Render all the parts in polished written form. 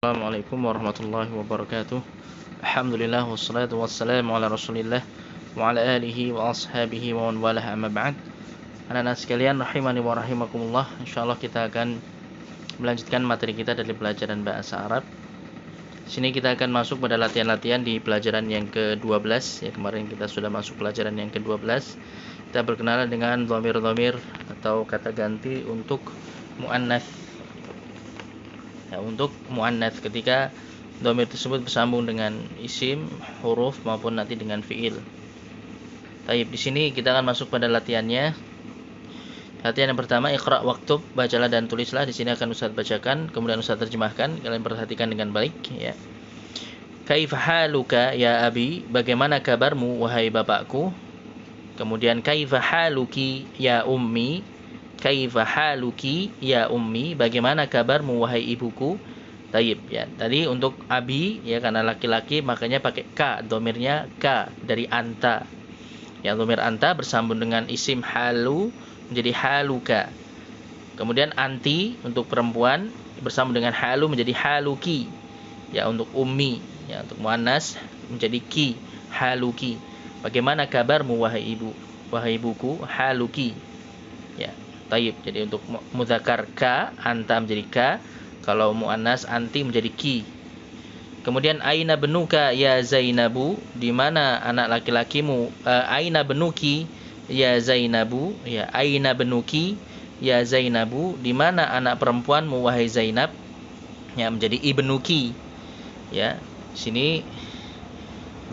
Assalamualaikum warahmatullahi wabarakatuh. Alhamdulillah wassalatu wassalamu ala Rasulillah wa ala alihi wa ashabihi wa man walah, amma ba'd. Anak-anak sekalian rahimani wa rahimakumullah, insyaallah kita akan melanjutkan materi kita dari pelajaran bahasa Arab. Sini kita akan masuk pada latihan-latihan di pelajaran yang ke-12 ya. Kemarin kita sudah masuk pelajaran yang ke-12. Kita berkenalan dengan dhamir-dhamir atau kata ganti untuk muannats. Ya, untuk muannats ketika dhamir tersebut bersambung dengan isim, huruf maupun nanti dengan fiil. Baik, di sini kita akan masuk pada latihannya. Latihan yang pertama, iqra waktub, bacalah dan tulislah. Di sini akan Ustaz bacakan, kemudian Ustaz terjemahkan. Kalian perhatikan dengan baik ya. Kaifa haluka ya abi? Bagaimana kabarmu wahai bapakku? Kemudian kaifa haluki ya ummi? Kaifa haluki ya ummi? Bagaimana kabarmu wahai ibuku? Taib ya. Tadi untuk abi ya, karena laki-laki makanya pakai ka, domirnya ka dari anta. Ya, domir anta bersambung dengan isim halu menjadi haluka. Kemudian anti untuk perempuan bersambung dengan halu menjadi haluki. Ya, untuk ummi ya, untuk muannas menjadi ki, haluki. Bagaimana kabarmu wahai ibu? Wahai ibuku, haluki. Ya. Taib. Jadi untuk mudzakkar ka, anta menjadi ka. Kalau muannas anti menjadi ki. Kemudian aina benuka ya Zainabu? Di mana anak laki-lakimu? Aina benuki ya Zainabu? Ya, aina benuki ya Zainabu? Di mana anak perempuanmu wahai Zainab? Ya, menjadi ibnuki. Ya, sini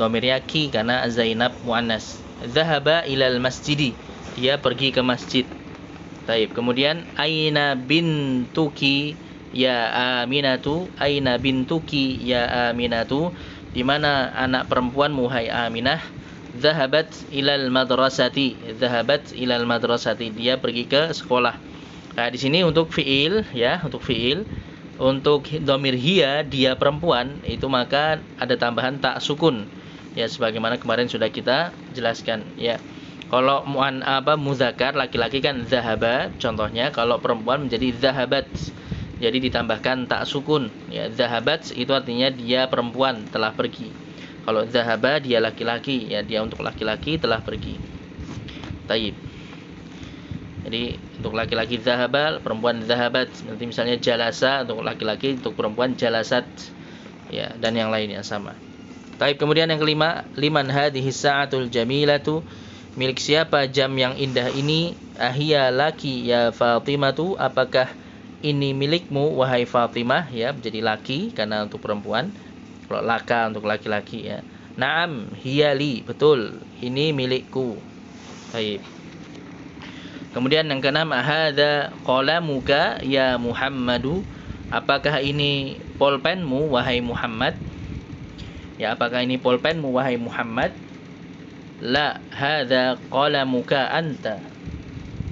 dhamirnya ki karena Zainab muannas. Dzahaba ilal masjidi. Dia pergi ke masjid. Taib. Kemudian aina bintuki ya Aminatu? Aina bintuki ya Aminatu? Di mana anak perempuanmu hai Aminah? Dhahabat ilal madrasati. Dhahabat ilal madrasati. Dia pergi ke sekolah. Nah, di sini untuk fiil ya, untuk fiil, untuk dhamir hiya, dia perempuan, itu maka ada tambahan tak sukun. Ya, sebagaimana kemarin sudah kita jelaskan ya. Kalau mudzakkar laki-laki kan zahaba contohnya, kalau perempuan menjadi zahabat. Jadi ditambahkan tak sukun ya. Zahabat itu artinya dia perempuan telah pergi. Kalau zahaba dia laki-laki ya, dia untuk laki-laki telah pergi. Taib. Jadi untuk laki-laki zahaba, perempuan zahabat. Nanti misalnya jalasa untuk laki-laki, untuk perempuan jalasat ya, dan yang lainnya sama. Taib. Kemudian yang kelima, liman hadhihi sa'atul jamilatu? Milik siapa jam yang indah ini? Ahia laki ya Fatimatu? Apakah ini milikmu wahai Fatimah? Ya, menjadi laki karena untuk perempuan. Kalau laka untuk laki-laki ya. Naam hiya li, betul, ini milikku. Baik. Kemudian yang keenam, hadza qalamuka ya Muhammadu? Apakah ini pulpenmu wahai Muhammad? Ya, apakah ini pulpenmu wahai Muhammad? La hadza qalamuka anta?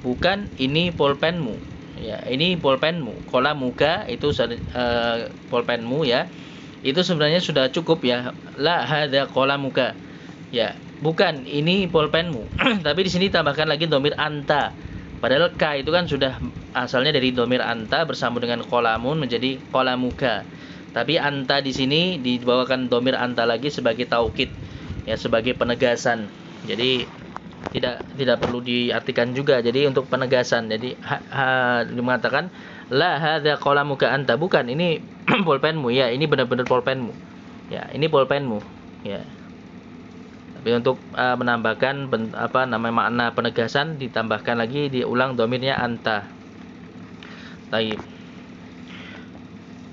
Bukan, ini pulpenmu. Ya, ini pulpenmu. Qalamuka itu pulpenmu ya. Itu sebenarnya sudah cukup ya. La hadza qalamuka. Ya, bukan, ini pulpenmu. Tapi di sini tambahkan lagi dhamir anta. Padahal ka itu kan sudah asalnya dari dhamir anta bersambung dengan qalamun menjadi qalamuka. Tapi anta di sini dibawakan dhamir anta lagi sebagai taukid. Ya, sebagai penegasan. Jadi tidak perlu diartikan juga. Jadi untuk penegasan. Jadi mengatakan la hadza qalamuka anta, bukan, ini pulpenmu ya, ini benar-benar pulpenmu. Ya, ini pulpenmu. Ya. Tapi untuk menambahkan makna penegasan, ditambahkan lagi, diulang dhamirnya anta. Baik.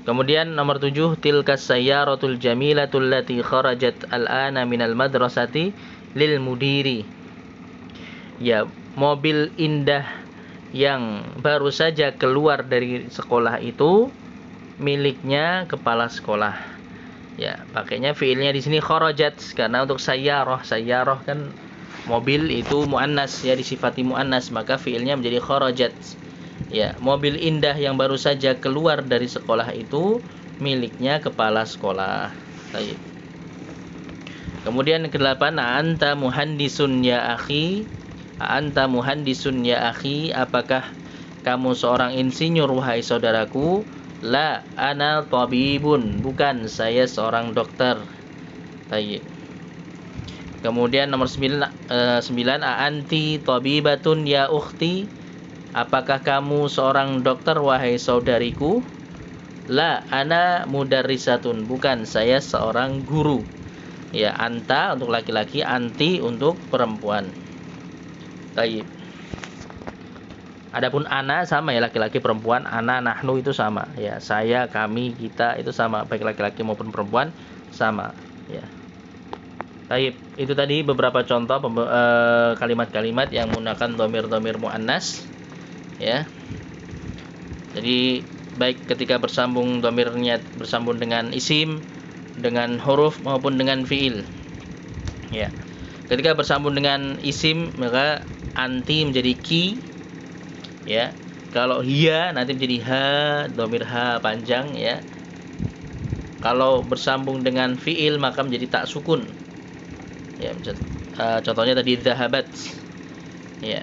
Kemudian nomor 7, tilkas sayyaratul jamilatul lati kharajat al-ana minal madrasati lil mudiri. Ya, mobil indah yang baru saja keluar dari sekolah itu miliknya kepala sekolah. Ya, pakainya fiilnya di sini kharajat karena untuk sayyarah kan mobil itu muannas ya, disifati muannas, maka fiilnya menjadi kharajat. Ya, mobil indah yang baru saja keluar dari sekolah itu miliknya kepala sekolah. Baik. Kemudian ke-8, anta muhandisun ya akhi? Anta muhandisun ya akhi? Apakah kamu seorang insinyur wahai saudaraku? La ana tabibun, bukan, saya seorang dokter. Baik. Kemudian nomor 9, a anti tabibatun ya ukhti, apakah kamu seorang dokter wahai saudariku? La ana mudarrisatun, bukan, saya seorang guru. Ya, anta untuk laki-laki, anti untuk perempuan. Baik. Adapun ana sama ya, laki-laki perempuan, ana nahnu itu sama ya, saya, kami, kita itu sama, baik laki-laki maupun perempuan sama ya. Baik, itu tadi beberapa contoh kalimat-kalimat yang menggunakan dhamir-dhamir muannas ya. Jadi baik ketika bersambung dhamirnya bersambung dengan isim, dengan huruf maupun dengan fiil ya. Ketika bersambung dengan isim maka anti menjadi ki ya. Kalau hiya nanti menjadi ha, dhamir ha panjang ya. Kalau bersambung dengan fiil maka menjadi tak sukun ya. Contohnya tadi dhahabat ya,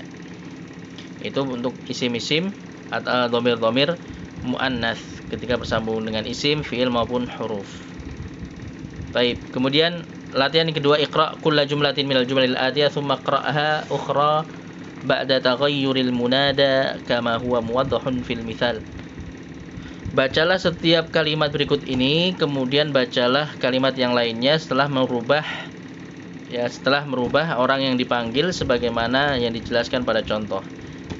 itu untuk isim-isim atau dhamir-dhamir muannats ketika bersambung dengan isim, fiil maupun huruf. Baik, kemudian latihan yang kedua, iqra kulla jumlatin minal jumalil atiyah thumma qra'ha ukhra ba'da taghayyuril munada kama huwa muwaddahun fil mithal. Bacalah setiap kalimat berikut ini, kemudian bacalah kalimat yang lainnya setelah merubah orang yang dipanggil sebagaimana yang dijelaskan pada contoh.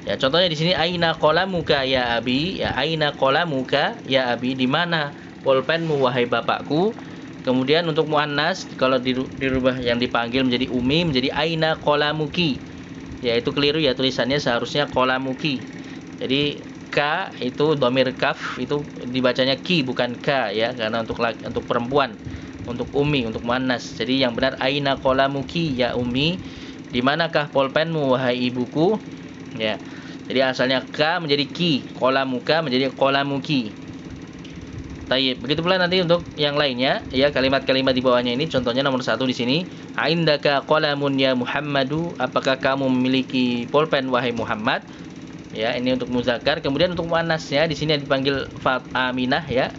Ya, contohnya di sini aina qalamuka ya abi, ya aina qalamuka ya abi, di mana pulpenmu wahai bapakku. Kemudian untuk muannas kalau dirubah yang dipanggil menjadi umi menjadi aina qalamuki. Ya, itu keliru ya, tulisannya seharusnya qalamuki. Jadi ka itu dhamir kaf itu dibacanya ki bukan ka ya, karena untuk perempuan, untuk umi, untuk muannas. Jadi yang benar aina qalamuki ya umi, di manakah pulpenmu wahai ibuku ya. Jadi asalnya ka menjadi ki, qalamuka menjadi qalamuki. Tayyib. Begitu pula nanti untuk yang lainnya ya, kalimat-kalimat di bawahnya ini contohnya nomor 1 di sini, aindaka qalamun ya Muhammadu, apakah kamu memiliki pulpen wahai Muhammad? Ya, ini untuk muzakkar. Kemudian untuk muannasnya di sini yang dipanggil Aminah ya.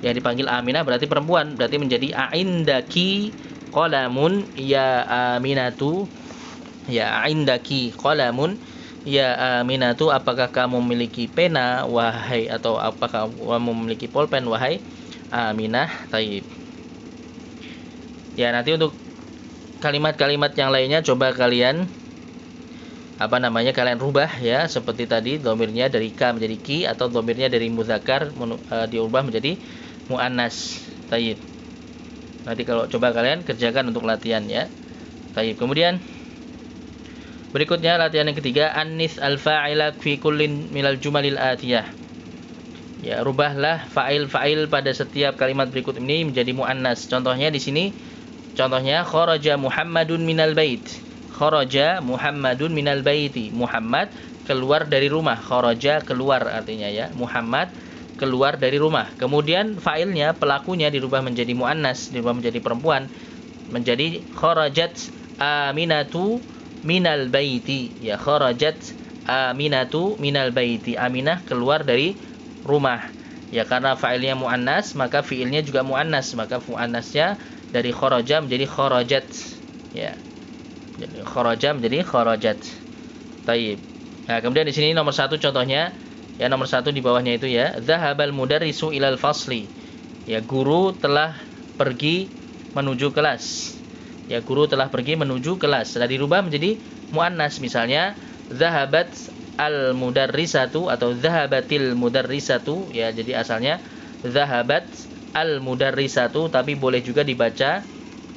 Yang dipanggil Aminah berarti perempuan, berarti menjadi aindaki qalamun ya Aminatu. Ya, aindaki qalamun ya Aminatu, apakah kamu memiliki pena wahai, atau apakah kamu memiliki pulpen wahai Aminah? Taib. Ya, nanti untuk kalimat-kalimat yang lainnya coba kalian kalian rubah ya, seperti tadi dhamirnya dari ka menjadi ki, atau dhamirnya dari muzakkar diubah menjadi muannas. Taib. Nanti kalau coba kalian kerjakan untuk latihan ya. Taib. Kemudian berikutnya latihan yang ketiga, annis al-fa'ila fi kullin minal jumalil atiyah. Ya, rubahlah fa'il pada setiap kalimat berikut ini menjadi muannas. Contohnya di sini, contohnya kharaja Muhammadun minal bait. Kharaja Muhammadun minal baiti. Muhammad keluar dari rumah. Kharaja keluar artinya ya. Muhammad keluar dari rumah. Kemudian fa'ilnya, pelakunya dirubah menjadi muannas, dirubah menjadi perempuan. Menjadi kharajat Aminatu minal baiti ya, kharajat Aminatu minal baiti, Aminah keluar dari rumah ya. Karena fa'ilnya muannas maka fiilnya juga muannas, maka muannasnya dari kharaja menjadi kharajat ya. Jadi kharaja menjadi kharajat. Taib. Nah, kemudian di sini nomor 1 contohnya ya, nomor 1 di bawahnya itu ya, zahabal mudarrisu ilal fasli. Ya, guru telah pergi menuju kelas. Ya, guru telah pergi menuju kelas. Setelah dirubah menjadi muannas, misalnya zahabat al mudarrisatu atau zahabatil mudarrisatu ya. Jadi asalnya zahabat al mudarrisatu, tapi boleh juga dibaca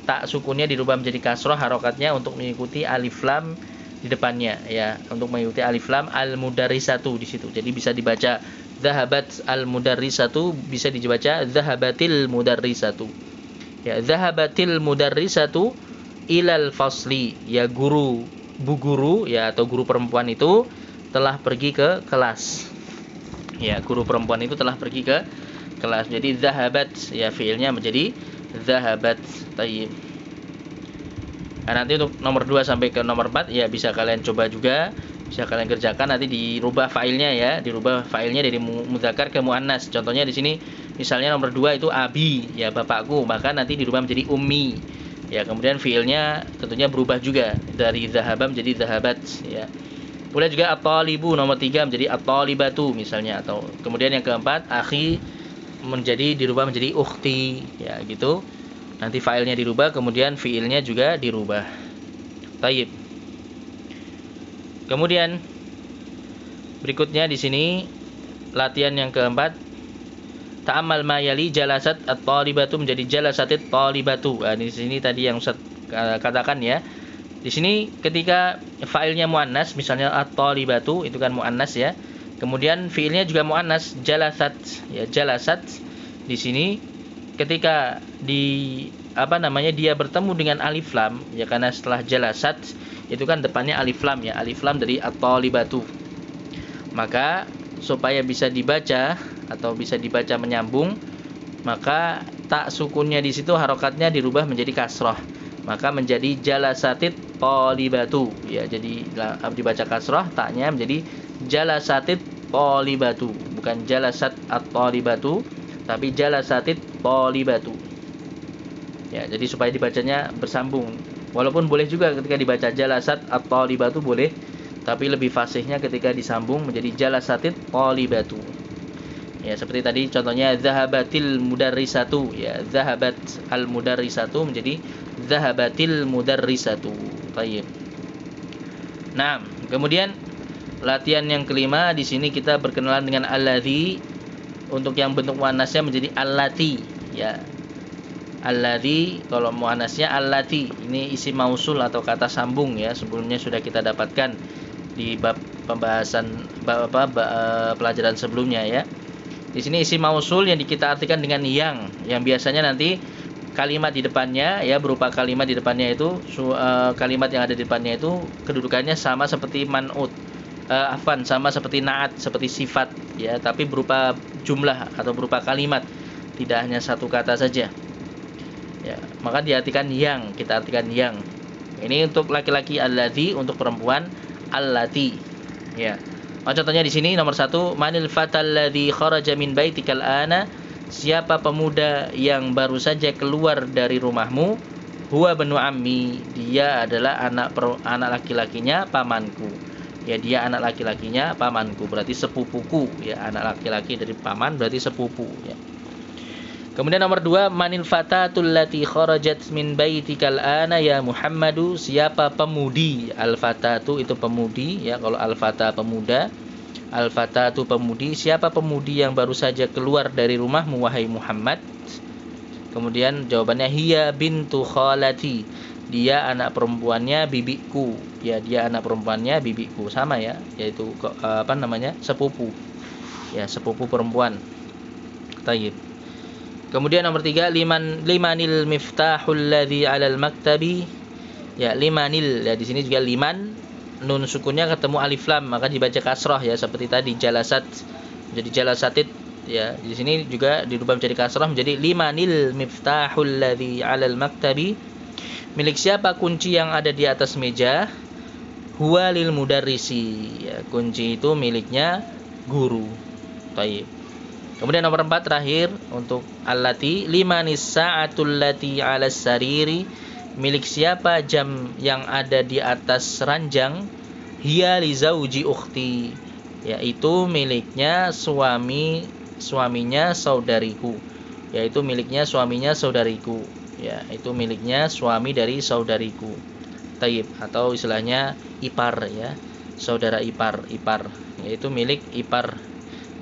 tak sukunnya dirubah menjadi kasroh harokatnya untuk mengikuti alif lam di depannya ya, untuk mengikuti alif lam al mudarrisatu di situ. Jadi bisa dibaca zahabat al mudarrisatu, bisa dibaca zahabatil mudarrisatu. Ya, zahabatil mudarrisatu ilal fasli. Ya, bu guru ya, atau guru perempuan itu telah pergi ke kelas. Ya, guru perempuan itu telah pergi ke kelas. Jadi zahabat ya, fiilnya menjadi zahabat. Tayyib. Nah, nanti untuk nomor 2 sampai ke nomor 4 ya bisa kalian coba juga Bisa kalian kerjakan, nanti dirubah filenya ya, dirubah filenya dari mudzakkar ke muannas. Contohnya di sini misalnya nomor 2 itu abi, ya bapakku, maka nanti dirubah menjadi ummi. Ya, kemudian fiilnya tentunya berubah juga dari zahaba menjadi zahabat ya. Kemudian juga at-talibu nomor 3 menjadi at-talibatu misalnya, atau kemudian yang keempat akhi dirubah menjadi ukhti ya gitu. Nanti filenya dirubah, kemudian fiilnya juga dirubah. Taib. Kemudian berikutnya di sini latihan yang keempat, ta'ammal ma yali jalasat at-talibatu menjadi jalasatit talibatu. Nah, di sini tadi yang Ustaz katakan ya. Di sini ketika failnya muannas misalnya at-talibatu itu kan muannas ya. Kemudian fiilnya juga muannas jalasat ya, jalasat. Di sini ketika dia bertemu dengan alif lam ya, karena setelah jalasat itu kan depannya alif lam ya, alif lam dari at-talibatu. Maka supaya bisa dibaca atau bisa dibaca menyambung, maka tak sukunnya di situ harokatnya dirubah menjadi kasrah. Maka menjadi jalasatit talibatu ya, jadi dibaca kasrah, taknya menjadi jalasatit talibatu, bukan jalasat at-talibatu tapi jalasatit talibatu. Ya, jadi supaya dibacanya bersambung. Walaupun boleh juga ketika dibaca jalasat at-talibatu boleh, tapi lebih fasihnya ketika disambung menjadi jalasatit talibatu. Ya, seperti tadi contohnya zahabatil mudarrisatu ya, zahabat al mudarrisatu menjadi zahabatil mudarrisatu. Baik. Nah, kemudian latihan yang kelima di sini kita berkenalan dengan alladzi. Untuk yang bentuk muannasnya menjadi allati ya. Alladzi kalau muannasnya allati. Ini isim mausul atau kata sambung ya. Sebelumnya sudah kita dapatkan di bab pembahasan pelajaran sebelumnya ya. Di sini isim mausul yang kita artikan dengan yang biasanya nanti kalimat di depannya ya, berupa kalimat di depannya itu kalimat yang ada di depannya itu kedudukannya sama seperti man'ut. Sama seperti naat, seperti sifat ya, tapi berupa jumlah atau berupa kalimat, tidak hanya satu kata saja. Ya, maka diartikan kita artikan yang. Ini untuk laki-laki alladzi, untuk perempuan allati. Ya. Contohnya di sini nomor 1, manil fatal ladzi kharaja min baitikal ana, siapa pemuda yang baru saja keluar dari rumahmu, huwa banu ammi, dia adalah anak laki-lakinya pamanku. Ya, dia anak laki-lakinya pamanku, berarti sepupuku ya, anak laki-laki dari paman berarti sepupu ya. Kemudian nomor 2, manil fatatul lati kharajat min baitikal ana ya Muhammadu, siapa pemudi, al-fatatu itu pemudi ya, kalau al-fata pemuda, al-fatatu pemudi, siapa pemudi yang baru saja keluar dari rumahmu wahai Muhammad. Kemudian jawabannya hiya bintu khalati, dia anak perempuannya bibiku ya, dia anak perempuannya bibiku, sama ya, yaitu sepupu ya, sepupu perempuan. Tayyib. Kemudian nomor 3, limanil miftahul ladzi 'alal maktabi ya, limanil ya, di sini juga liman, nun sukunnya ketemu alif lam maka dibaca kasrah ya, seperti tadi jalasat jadi jalasatit ya, di sini juga dirubah menjadi kasrah menjadi limanil miftahul ladzi 'alal maktabi, milik siapa kunci yang ada di atas meja, huwa lil mudarrisi ya, kunci itu miliknya guru. Baik. Kemudian nomor 4 terakhir untuk allati, limanis sa'atul lati 'alas sariri, milik siapa jam yang ada di atas ranjang, hiya li zauji ukhti, yaitu miliknya suaminya saudariku, yaitu miliknya suaminya saudariku ya, itu miliknya suami dari saudariku. Taib, atau istilahnya ipar ya, saudara ipar, yaitu milik ipar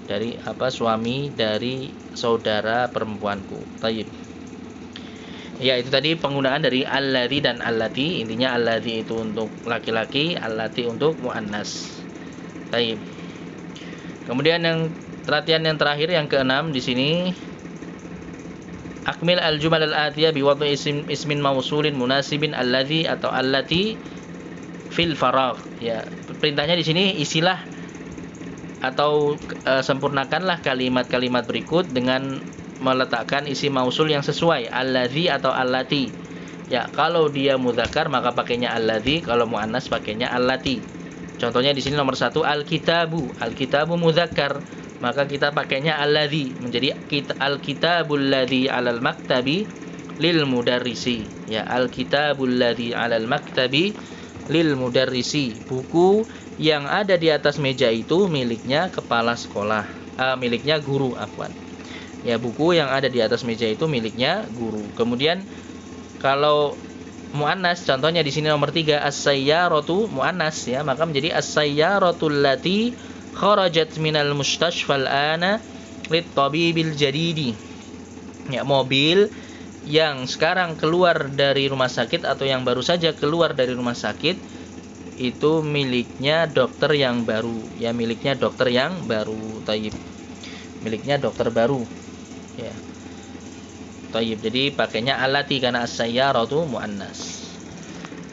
dari suami dari saudara perempuanku. Taib. Ya, itu tadi penggunaan dari alladzi dan allati. Intinya alladzi itu untuk laki-laki, allati untuk muannas. Taib. Kemudian latihan yang terakhir yang keenam di sini, akmil al-jumal al-atiyah biwad'i ismin mausulin munasibin alladzi atau allati fil faragh ya. Perintahnya di sini isilah atau sempurnakanlah kalimat-kalimat berikut dengan meletakkan isim mausul yang sesuai, alladzi atau allati. Ya, kalau dia mudzakkar maka pakainya alladzi, kalau muannas pakainya allati. Contohnya di sini nomor 1 al-kitabu. Al-kitabu mudzakkar, maka kita pakainya alladzi, menjadi al-kitabul ladzi 'alal maktabi lil mudarrisi. Ya, al-kitabul ladzi 'alal maktabi lil mudarrisi. Buku yang ada di atas meja itu miliknya kepala sekolah, miliknya guru, afwan. Ya, buku yang ada di atas meja itu miliknya guru. Kemudian kalau muannas, contohnya di sini nomor 3 as-sayyaratu muannas, ya, maka menjadi as-sayyaratul lati kharajat minal mustashfal ana lit tabibil jadidi. Ya, mobil yang sekarang keluar dari rumah sakit atau yang baru saja keluar dari rumah sakit itu miliknya dokter yang baru. Ya, miliknya dokter yang baru. Tayyib. Miliknya dokter baru. Ya. Tayyib. Jadi pakainya alati karena as-sayyaratu muannas.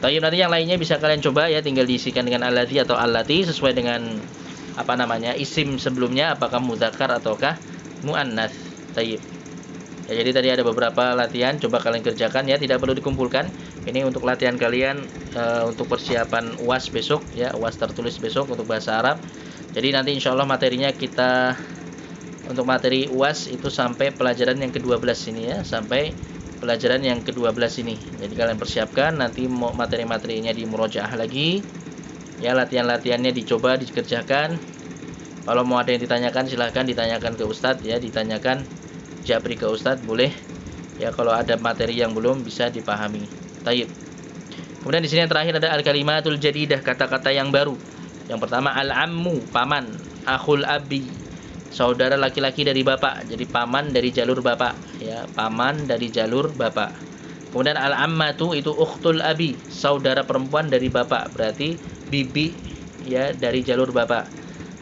Tayyib, nanti yang lainnya bisa kalian coba ya, tinggal diisikan dengan alati atau allati sesuai dengan isim sebelumnya, apakah mudzakkar ataukah muannas. Tayyib. Ya, jadi tadi ada beberapa latihan, coba kalian kerjakan ya, tidak perlu dikumpulkan. Ini untuk latihan kalian untuk persiapan UAS besok ya, UAS tertulis besok untuk bahasa Arab. Jadi nanti insyaallah materinya kita untuk materi UAS itu sampai pelajaran yang ke-12 ini ya, sampai pelajaran yang ke-12 ini. Jadi kalian persiapkan, nanti materi-materinya di murojaah lagi. Ya, latihan-latihannya dicoba dikerjakan. Kalau mau ada yang ditanyakan silahkan ditanyakan ke Ustadz ya, ditanyakan japri ke Ustadz boleh. Ya, kalau ada materi yang belum bisa dipahami. Tayyib. Kemudian di sini yang terakhir ada al-kalimatul jadidah, kata-kata yang baru. Yang pertama al-ammu, paman, akhul abi, saudara laki-laki dari bapak, jadi paman dari jalur bapak ya, paman dari jalur bapak. Kemudian al-ammatu itu ukhtul abi, saudara perempuan dari bapak, berarti bibi ya dari jalur bapak,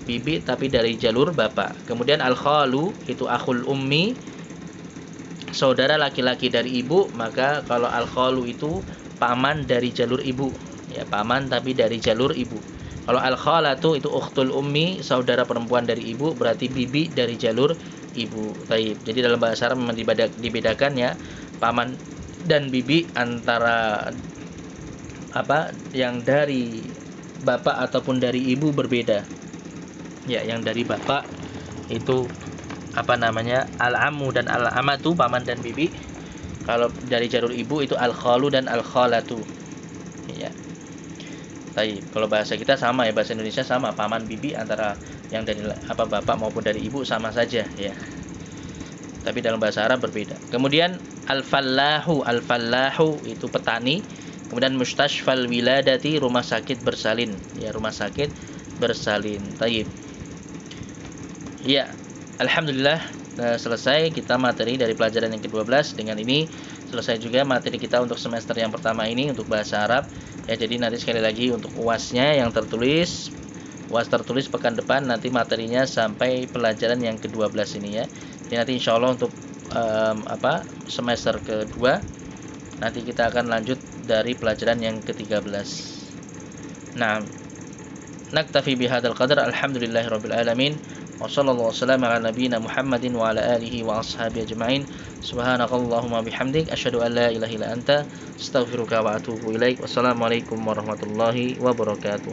bibi tapi dari jalur bapak. Kemudian al-khalu itu akhul ummi, saudara laki-laki dari ibu, maka kalau al-khalu itu paman dari jalur ibu ya, paman tapi dari jalur ibu. Kalau al-khalatu itu ukhtul ummi, saudara perempuan dari ibu, berarti bibi dari jalur ibu. Taib. Jadi dalam bahasa Arab memang dibedakan ya, paman dan bibi antara yang dari bapak ataupun dari ibu berbeda. Ya, yang dari bapak itu al-ammu dan al-amatu, paman dan bibi. Kalau dari jalur ibu itu al-khalu dan al-khalatu. Ya. Taib. Kalau bahasa kita sama ya, bahasa Indonesia sama, paman bibi antara yang dari bapak maupun dari ibu sama saja ya. Tapi dalam bahasa Arab berbeda. Kemudian al-fallahu, al-fallahu itu petani. Kemudian mustashfal wiladati, rumah sakit bersalin ya, rumah sakit bersalin. Taib. Ya, alhamdulillah selesai kita materi dari pelajaran yang ke-12. Dengan ini selesai juga materi kita untuk semester yang pertama ini untuk bahasa Arab. Ya, jadi nanti sekali lagi untuk UAS-nya yang tertulis, UAS tertulis pekan depan nanti materinya sampai pelajaran yang ke-12 ini ya. Jadi nanti insya Allah untuk semester kedua nanti kita akan lanjut dari pelajaran yang ke-13. Nah, naktafi bihadzal qadar, alhamdulillahirabbil alamin. Wassallallahu wasallam ala nabiyyina Muhammadin wa ala alihi wa ashabihi ajma'in. Subhanakallahumma bihamdik asyhadu an la ilaha illa anta astaghfiruka wa atubu ilaik. Wassalamualaikum warahmatullahi wabarakatuh.